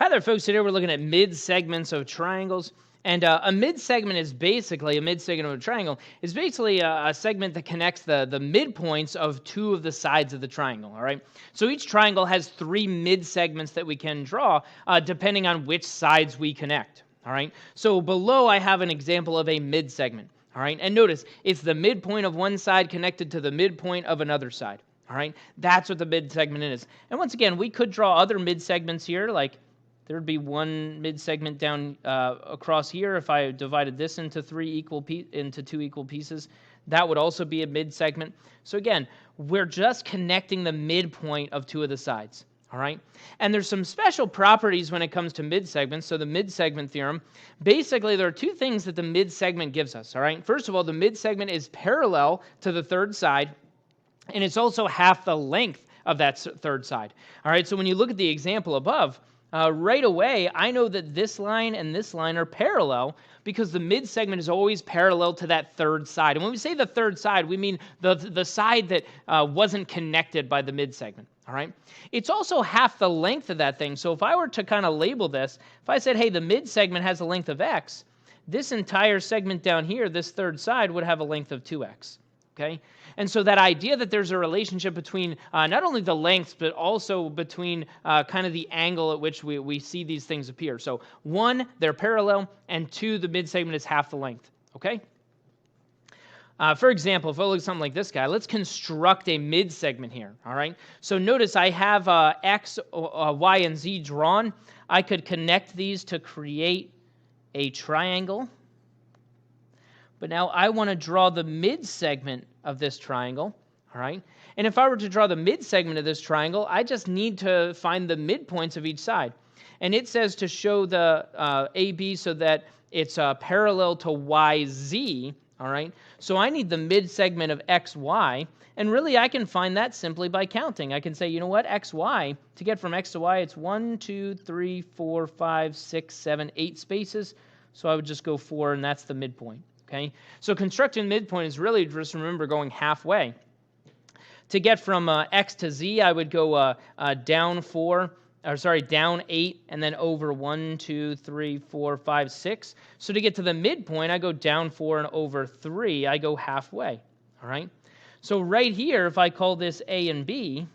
Hi there, folks. Today we're looking at mid-segments of triangles. And a mid-segment is basically, a mid-segment of a triangle is basically a segment that connects the midpoints of two of the sides of the triangle, all right? So each triangle has three mid-segments that we can draw depending on which sides we connect, all right? So below I have an example of a mid-segment, all right? And notice, it's the midpoint of one side connected to the midpoint of another side, all right? That's what the mid-segment is. And once again, we could draw other mid-segments here, like there would be one mid-segment down across here. If I divided this into two equal pieces, that would also be a mid-segment. So again, we're just connecting the midpoint of two of the sides, all right? And there's some special properties when it comes to mid-segments. So the mid-segment theorem, basically there are two things that the mid-segment gives us, all right? First of all, the mid-segment is parallel to the third side, and it's also half the length of that third side, all right? So when you look at the example above, right away, I know that this line and this line are parallel because the mid-segment is always parallel to that third side. And when we say the third side, we mean the side that wasn't connected by the mid-segment, all right? It's also half the length of that thing. So if I were to kind of label this, if I said, hey, the mid-segment has a length of x, this entire segment down here, this third side, would have a length of 2x. Okay? And so that idea that there's a relationship between not only the lengths, but also between kind of the angle at which we see these things appear. So one, they're parallel, and two, the mid-segment is half the length. Okay? For example, if I look at something like this guy, let's construct a mid-segment here. All right? So notice I have x, y, and z drawn. I could connect these to create a triangle. But now I want to draw the mid-segment of this triangle, all right? And if I were to draw the mid-segment of this triangle, I just need to find the midpoints of each side. And it says to show the AB so that it's parallel to YZ, all right? So I need the mid-segment of XY, and really I can find that simply by counting. I can say, you know what, XY, to get from X to Y, it's 1, 2, 3, 4, 5, 6, 7, 8 spaces. So I would just go 4, and that's the midpoint. Okay? So constructing midpoint is really, just remember, going halfway. To get from x to z, I would go down 8, and then over 1, 2, 3, 4, 5, 6. So to get to the midpoint, I go down 4 and over 3. I go halfway. All right? So right here, if I call this A and B,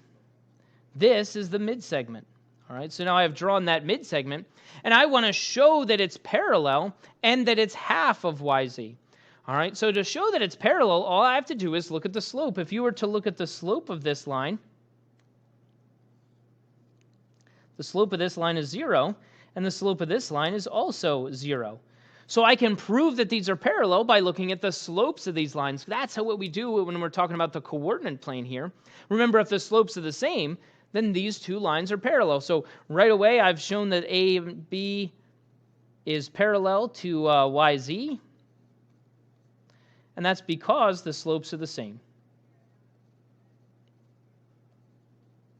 this is the mid-segment. All right? So now I have drawn that mid-segment, and I want to show that it's parallel and that it's half of YZ. All right, so to show that it's parallel, all I have to do is look at the slope. If you were to look at the slope of this line, the slope of this line is 0, and the slope of this line is also 0. So I can prove that these are parallel by looking at the slopes of these lines. That's what we do when we're talking about the coordinate plane here. Remember, if the slopes are the same, then these two lines are parallel. So right away, I've shown that A and B is parallel to YZ. And that's because the slopes are the same.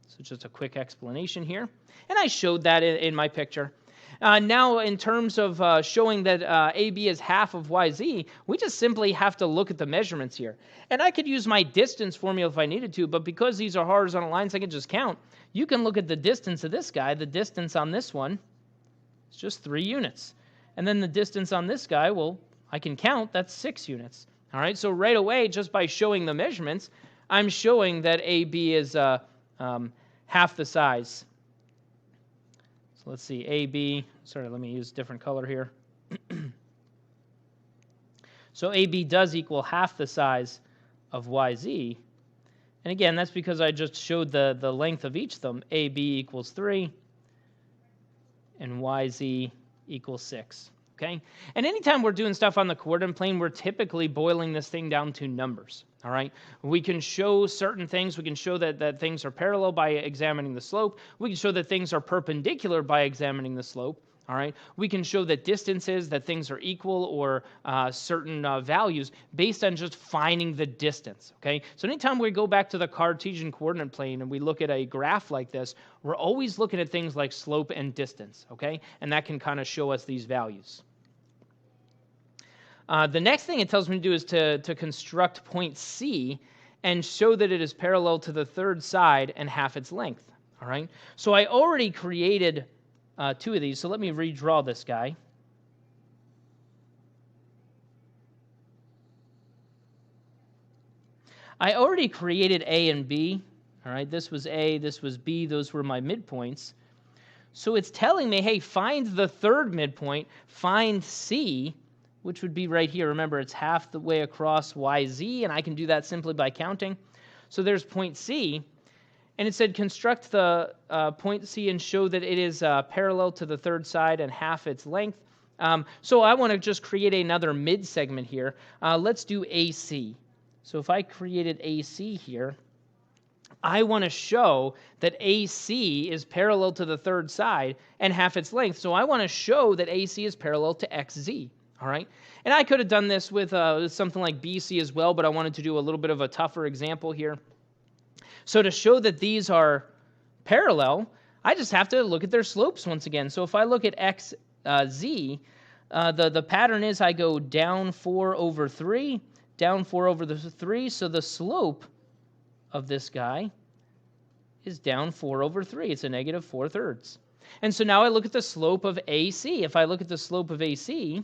So just a quick explanation here. And I showed that in my picture. Now, in terms of showing that AB is half of YZ, we just simply have to look at the measurements here. And I could use my distance formula if I needed to, but because these are horizontal lines, I can just count. You can look at the distance of this guy. The distance on this one is just 3 units. And then the distance on this guy, well, I can count. That's 6 units. All right, so right away, just by showing the measurements, I'm showing that AB is half the size. So let's see, AB, sorry, let me use a different color here. So AB does equal half the size of YZ. And again, that's because I just showed the length of each of them. AB equals 3, and YZ equals 6. Okay? And anytime we're doing stuff on the coordinate plane, we're typically boiling this thing down to numbers. All right? We can show certain things. We can show that things are parallel by examining the slope. We can show that things are perpendicular by examining the slope. All right? We can show that distances, that things are equal or certain values based on just finding the distance. Okay? So anytime we go back to the Cartesian coordinate plane and we look at a graph like this, we're always looking at things like slope and distance. Okay? And that can kind of show us these values. The next thing it tells me to do is to construct point C and show that it is parallel to the third side and half its length. All right? So I already created two of these. So let me redraw this guy. I already created A and B. All right, this was A, this was B. Those were my midpoints. So it's telling me, hey, find the third midpoint, find C, which would be right here. Remember, it's half the way across YZ, and I can do that simply by counting. So there's point C, and it said construct the point C and show that it is parallel to the third side and half its length. So I want to just create another mid-segment here. Let's do AC. So if I created AC here, I want to show that AC is parallel to the third side and half its length. So I want to show that AC is parallel to XZ. All right. And I could have done this with something like BC as well, but I wanted to do a little bit of a tougher example here. So to show that these are parallel, I just have to look at their slopes once again. So if I look at XZ, the pattern is I go down 4 over 3, down 4 over the 3. So the slope of this guy is down 4 over 3. It's a negative 4/3. And so now I look at the slope of AC. If I look at the slope of AC,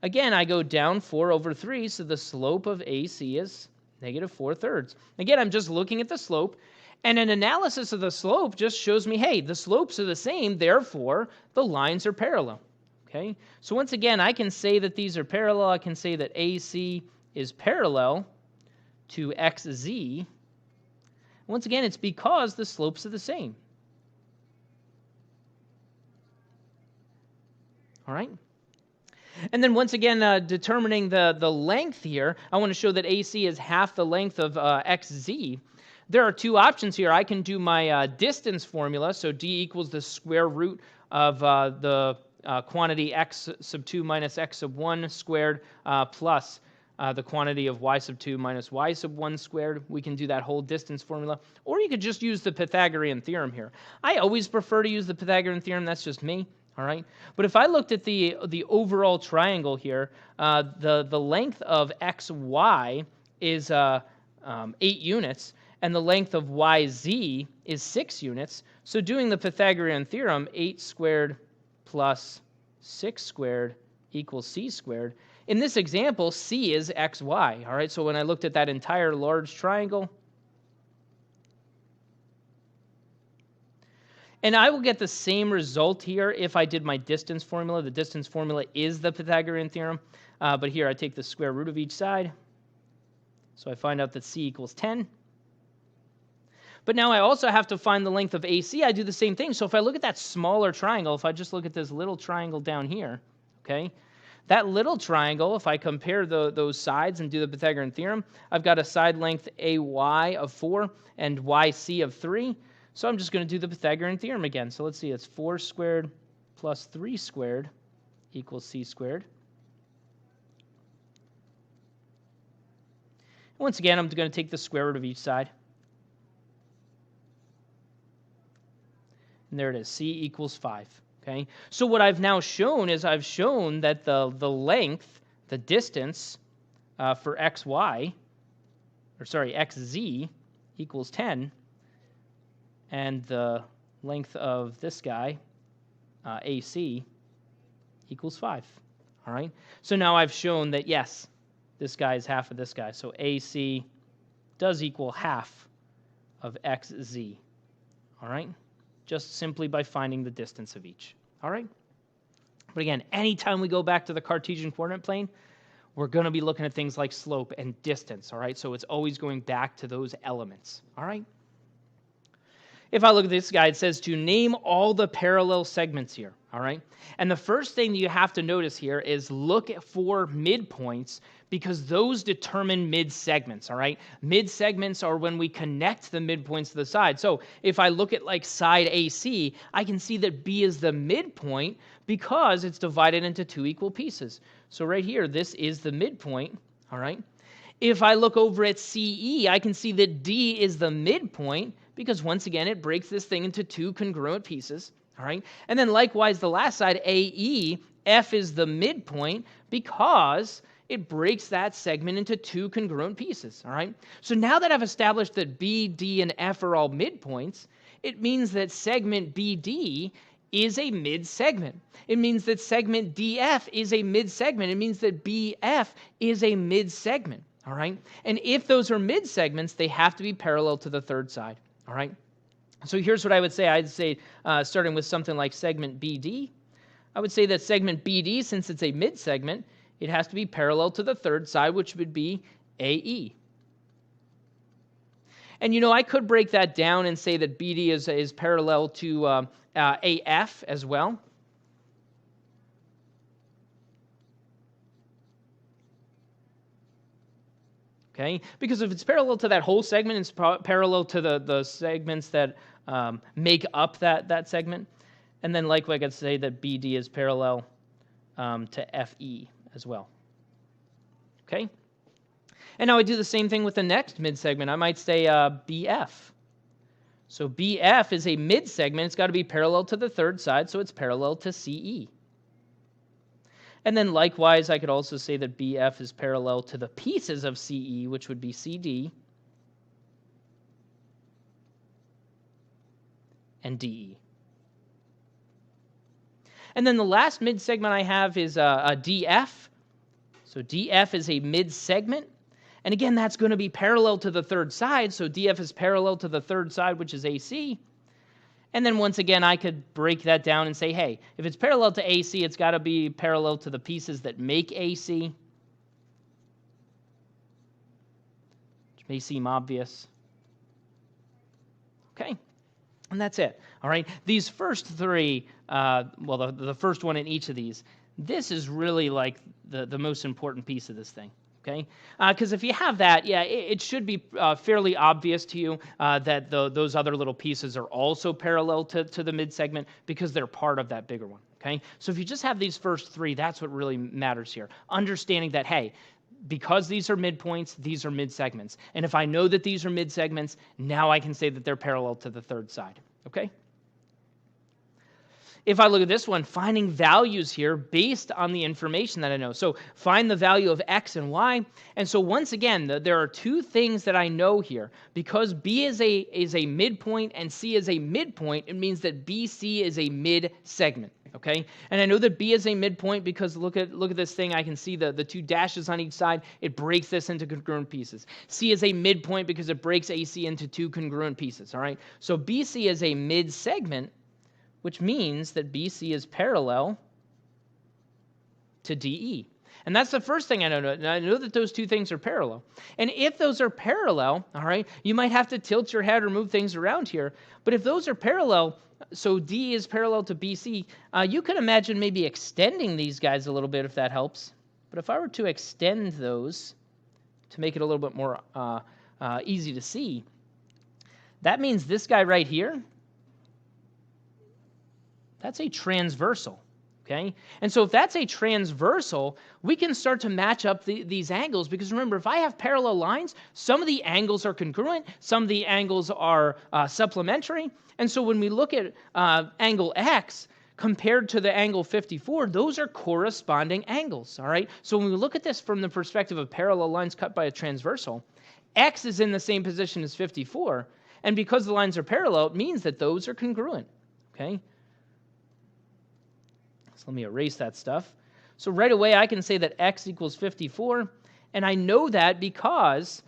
again, I go down 4 over 3, so the slope of AC is negative 4/3. Again, I'm just looking at the slope, and an analysis of the slope just shows me, hey, the slopes are the same, therefore the lines are parallel. Okay? So once again, I can say that these are parallel. I can say that AC is parallel to XZ. Once again, it's because the slopes are the same. All right? And then once again, determining the length here, I want to show that AC is half the length of XZ. There are two options here. I can do my distance formula, so D equals the square root of the quantity x sub 2 minus x sub 1 squared plus the quantity of y sub 2 minus y sub 1 squared. We can do that whole distance formula. Or you could just use the Pythagorean theorem here. I always prefer to use the Pythagorean theorem. That's just me. All right. But if I looked at the overall triangle here, the length of xy is 8 units, and the length of yz is 6 units. So doing the Pythagorean theorem, 8 squared plus 6 squared equals c squared. In this example, c is xy. All right. So when I looked at that entire large triangle, and I will get the same result here if I did my distance formula. The distance formula is the Pythagorean theorem. But here I take the square root of each side. So I find out that c equals 10. But now I also have to find the length of AC. I do the same thing. So if I look at that smaller triangle, if I just look at this little triangle down here, okay, that little triangle, if I compare those sides and do the Pythagorean theorem, I've got a side length AY of 4 and YC of 3. So I'm just going to do the Pythagorean theorem again. So let's see, it's 4 squared plus 3 squared equals c squared. Once again, I'm going to take the square root of each side. And there it is, c equals 5. Okay? So what I've now shown is I've shown that the length, the distance for xz equals 10. And the length of this guy, AC, equals 5. All right? So now I've shown that, yes, this guy is half of this guy. So AC does equal half of XZ. All right? Just simply by finding the distance of each. All right? But again, anytime we go back to the Cartesian coordinate plane, we're going to be looking at things like slope and distance. All right? So it's always going back to those elements. All right? If I look at this guy, it says to name all the parallel segments here, all right? And the first thing that you have to notice here is look for midpoints because those determine mid-segments, all right? Mid-segments are when we connect the midpoints to the side. So if I look at like side AC, I can see that B is the midpoint because it's divided into two equal pieces. So right here, this is the midpoint, all right? If I look over at CE, I can see that D is the midpoint because once again, it breaks this thing into two congruent pieces, all right? And then likewise, the last side, AE, F is the midpoint because it breaks that segment into two congruent pieces, all right? So now that I've established that B, D, and F are all midpoints, it means that segment BD is a mid-segment. It means that segment DF is a mid-segment. It means that BF is a mid-segment, all right? And if those are mid-segments, they have to be parallel to the third side, all right? So here's what I would say. I'd say, starting with something like segment BD, I would say that segment BD, since it's a mid-segment, it has to be parallel to the third side, which would be AE. And, I could break that down and say that BD is parallel to AF as well. Okay, because if it's parallel to that whole segment, it's parallel to the segments that make up that segment. And then likewise, I could say that BD is parallel to FE as well. Okay? And now I do the same thing with the next mid-segment. I might say BF. So BF is a mid-segment. It's got to be parallel to the third side, so it's parallel to CE. And then likewise, I could also say that BF is parallel to the pieces of CE, which would be CD and DE. And then the last mid-segment I have is a DF. So DF is a mid-segment. And again, that's going to be parallel to the third side. So DF is parallel to the third side, which is AC. And then once again, I could break that down and say, hey, if it's parallel to AC, it's got to be parallel to the pieces that make AC, which may seem obvious. Okay, and that's it. All right, these first three, the first one in each of these, this is really like the most important piece of this thing. Okay, because if you have that, it should be fairly obvious to you that those other little pieces are also parallel to the mid-segment because they're part of that bigger one. Okay, so if you just have these first three, that's what really matters here. Understanding that, hey, because these are midpoints, these are mid-segments. And if I know that these are mid-segments, now I can say that they're parallel to the third side. Okay? If I look at this one, finding values here based on the information that I know. So find the value of X and Y. And so once again, there are two things that I know here. Because B is a midpoint and C is a midpoint, it means that BC is a mid-segment. Okay? And I know that B is a midpoint because look at this thing. I can see the two dashes on each side. It breaks this into congruent pieces. C is a midpoint because it breaks AC into two congruent pieces. All right? So BC is a mid-segment, which means that BC is parallel to DE. And that's the first thing I know. I know that those two things are parallel. And if those are parallel, all right, you might have to tilt your head or move things around here. But if those are parallel, so D is parallel to BC, you could imagine maybe extending these guys a little bit if that helps. But if I were to extend those to make it a little bit more easy to see, that means this guy right here, that's a transversal, okay? And so if that's a transversal, we can start to match up these angles because remember, if I have parallel lines, some of the angles are congruent, some of the angles are supplementary. And so when we look at angle X compared to the angle 54, those are corresponding angles, all right? So when we look at this from the perspective of parallel lines cut by a transversal, X is in the same position as 54, and because the lines are parallel, it means that those are congruent, okay? So let me erase that stuff. So right away, I can say that X equals 54, and I know that because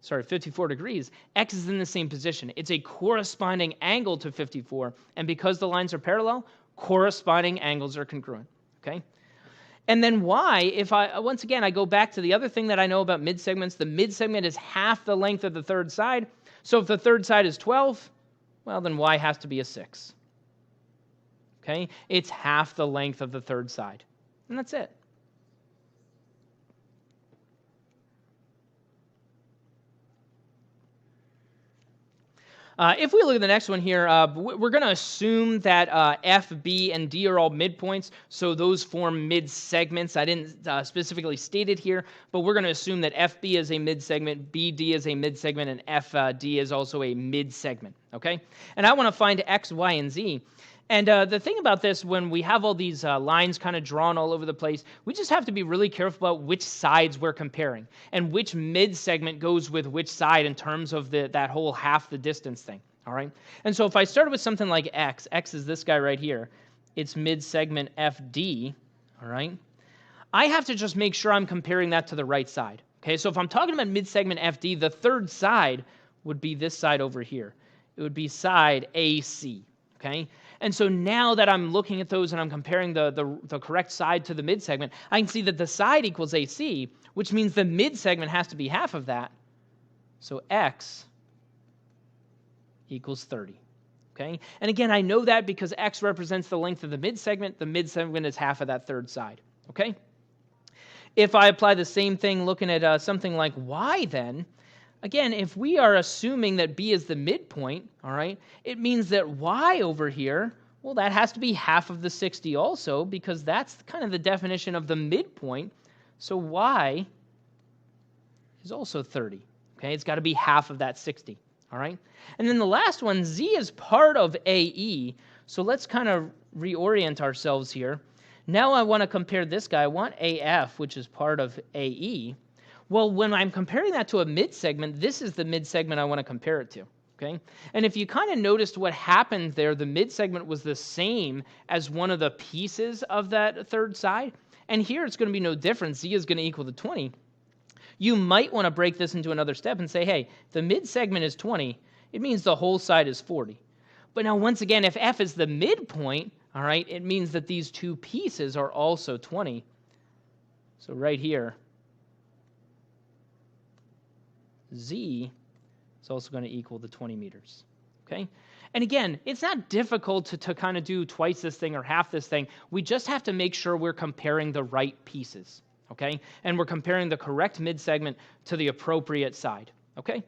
54 degrees, X is in the same position. It's a corresponding angle to 54, and because the lines are parallel, corresponding angles are congruent, okay? And then Y, if once again, I go back to the other thing that I know about mid-segments, the mid-segment is half the length of the third side. So if the third side is 12, well, then Y has to be a 6. Okay? It's half the length of the third side. And that's it. If we look at the next one here, we're going to assume that F, B, and D are all midpoints, so those form mid-segments. I didn't specifically state it here, but we're going to assume that FB is a mid-segment, BD is a mid-segment, and FD is also a mid-segment, okay? And I want to find X, Y, and Z. And the thing about this, when we have all these lines kind of drawn all over the place, we just have to be really careful about which sides we're comparing and which mid-segment goes with which side in terms of that whole half the distance thing. all right? And so if I started with something like X is this guy right here, it's mid-segment FD, all right? I have to just make sure I'm comparing that to the right side, okay? So if I'm talking about mid-segment FD, the third side would be this side over here. It would be side AC, okay? And so now that I'm looking at those and I'm comparing the correct side to the mid-segment, I can see that the side equals AC, which means the mid-segment has to be half of that. So X equals 30. Okay? And again, I know that because X represents the length of the mid-segment. The mid-segment is half of that third side. Okay? If I apply the same thing looking at something like Y then, again, if we are assuming that B is the midpoint, all right, it means that Y over here, well, that has to be half of the 60 also, because that's kind of the definition of the midpoint. So Y is also 30. Okay? It's got to be half of that 60. All right? And then the last one, Z is part of AE. So let's kind of reorient ourselves here. Now I want to compare this guy. I want AF, which is part of AE. Well, when I'm comparing that to a mid-segment, this is the mid-segment I want to compare it to. Okay? And if you kind of noticed what happened there, the mid-segment was the same as one of the pieces of that third side. And here it's going to be no different. Z is going to equal to 20. You might want to break this into another step and say, hey, the mid-segment is 20. It means the whole side is 40. But now, once again, if F is the midpoint, all right, it means that these two pieces are also 20. So right here, Z is also going to equal to 20 meters. Okay? And again, it's not difficult to kind of do twice this thing or half this thing. We just have to make sure we're comparing the right pieces. Okay? And we're comparing the correct mid-segment to the appropriate side. Okay?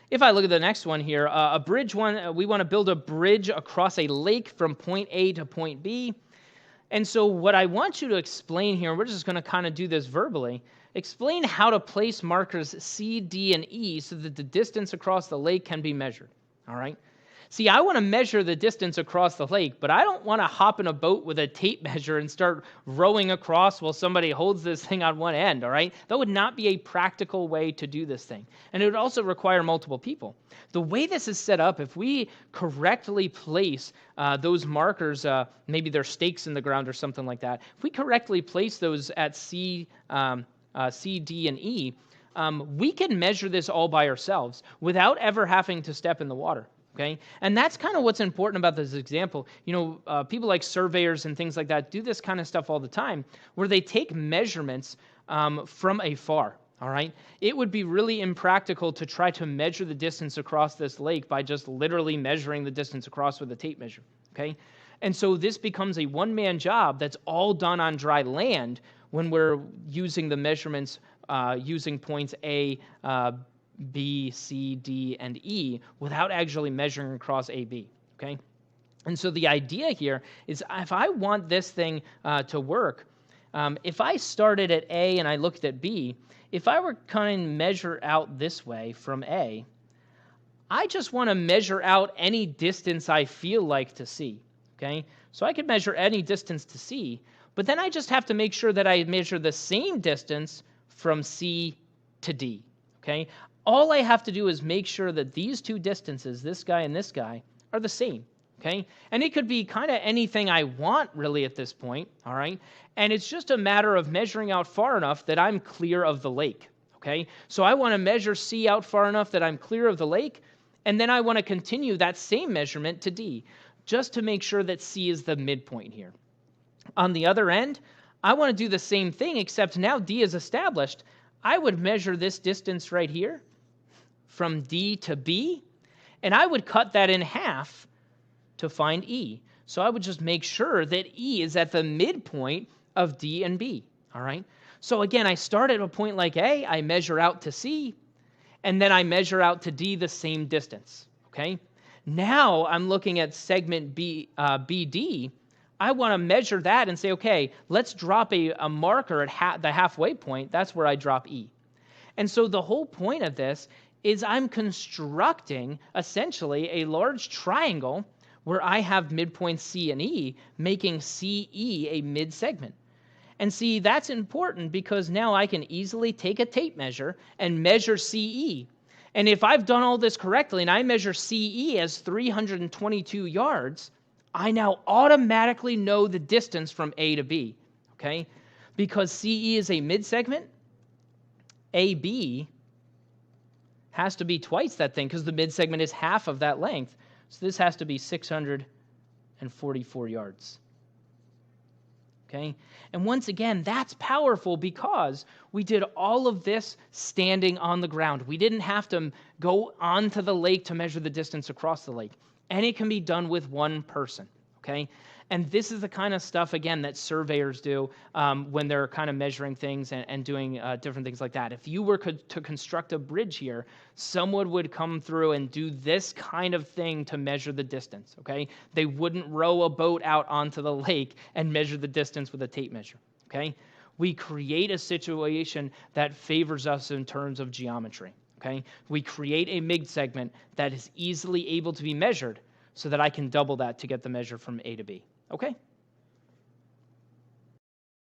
If I look at the next one here, a bridge one, we want to build a bridge across a lake from point A to point B. And so what I want you to explain here, we're just going to kind of do this verbally, explain how to place markers C, D, and E so that the distance across the lake can be measured. All right? See, I want to measure the distance across the lake, but I don't want to hop in a boat with a tape measure and start rowing across while somebody holds this thing on one end, all right? That would not be a practical way to do this thing. And it would also require multiple people. The way this is set up, if we correctly place those markers, maybe they're stakes in the ground or something like that, if we correctly place those at C, D, and E, we can measure this all by ourselves without ever having to step in the water. Okay, and that's kind of what's important about this example. You know, people like surveyors and things like that do this kind of stuff all the time, where they take measurements from afar. All right, it would be really impractical to try to measure the distance across this lake by just literally measuring the distance across with a tape measure. Okay, and so this becomes a one-man job that's all done on dry land when we're using the measurements using points A, B, C, D, and E without actually measuring across AB, okay? And so the idea here is if I want this thing to work, if I started at A and I looked at B, if I were kind of measure out this way from A, I just want to measure out any distance I feel like to C, okay? So I could measure any distance to C, but then I just have to make sure that I measure the same distance from C to D, okay? All I have to do is make sure that these two distances, this guy and this guy, are the same, okay? And it could be kind of anything I want really at this point, all right? And it's just a matter of measuring out far enough that I'm clear of the lake, okay? So I want to measure C out far enough that I'm clear of the lake, and then I want to continue that same measurement to D, just to make sure that C is the midpoint here. On the other end, I want to do the same thing, except now D is established. I would measure this distance right here, from D to B, and I would cut that in half to find E. So I would just make sure that E is at the midpoint of D and B, all right? So again, I start at a point like A, I measure out to C, and then I measure out to D the same distance, okay? Now I'm looking at segment BD. I want to measure that and say, okay, let's drop a marker at the halfway point. That's where I drop E. And so the whole point of this is I'm constructing essentially a large triangle where I have midpoints C and E, making CE a mid-segment. And see, that's important because now I can easily take a tape measure and measure CE. And if I've done all this correctly and I measure CE as 322 yards, I now automatically know the distance from A to B, okay? Because CE is a midsegment, AB has to be twice that thing because the midsegment is half of that length. So this has to be 644 yards. Okay? And once again, that's powerful because we did all of this standing on the ground. We didn't have to go onto the lake to measure the distance across the lake. And it can be done with one person. Okay? And this is the kind of stuff, again, that surveyors do when they're kind of measuring things and doing different things like that. If you were to construct a bridge here, someone would come through and do this kind of thing to measure the distance, okay? They wouldn't row a boat out onto the lake and measure the distance with a tape measure, okay? We create a situation that favors us in terms of geometry, okay? We create a midsegment that is easily able to be measured so that I can double that to get the measure from A to B. Okay?